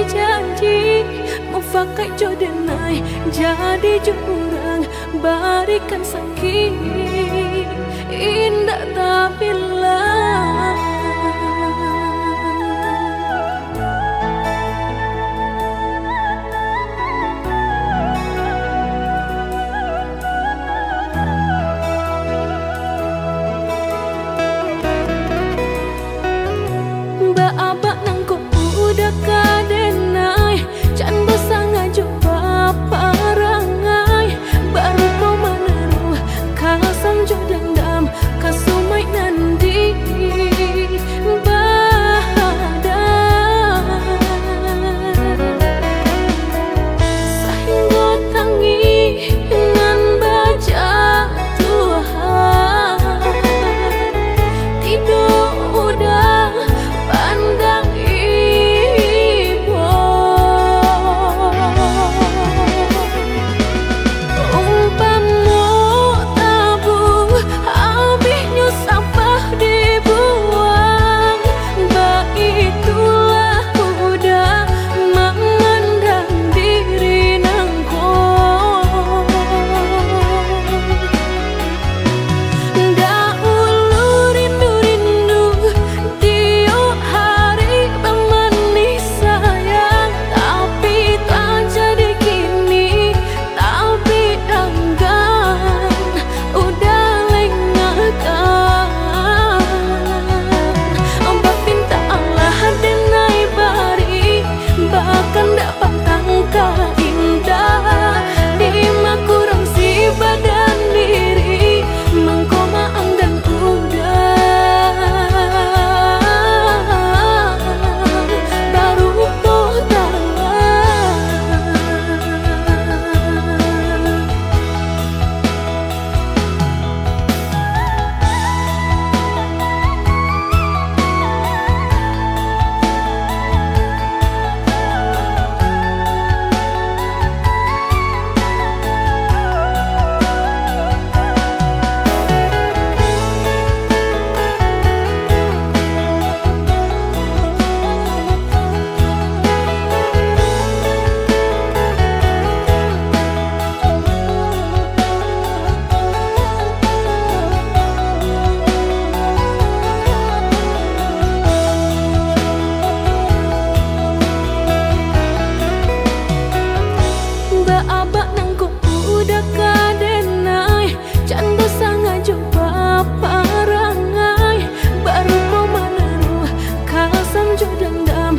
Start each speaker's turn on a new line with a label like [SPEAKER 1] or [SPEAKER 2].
[SPEAKER 1] janji mufakai jodenai jadi jurang barikan sakit indah tak bilang. Abak nang ko udah kadenai can bisa ngajua parangai baru kau menaruh kasam jodendam kasumai nandi bahadan sehingga tangi nan baca Tuhan tidur udah pandang ibu umpamu tabung habisnya sampah dibuang itulah udah memandang diri nangko dah ulu rindu-rindu tiup hari menemani sayang tapi tak jadi kini tapi enggan udah lengahkan ombak pinta Allah denai bari bahkan dapat tangka indah di kurang si badan diri mengkoma enggan udah baru kau tahu. Abak nang ko udah kadenai can bisa ngajua parangai baru kau menaruh kasam jodendam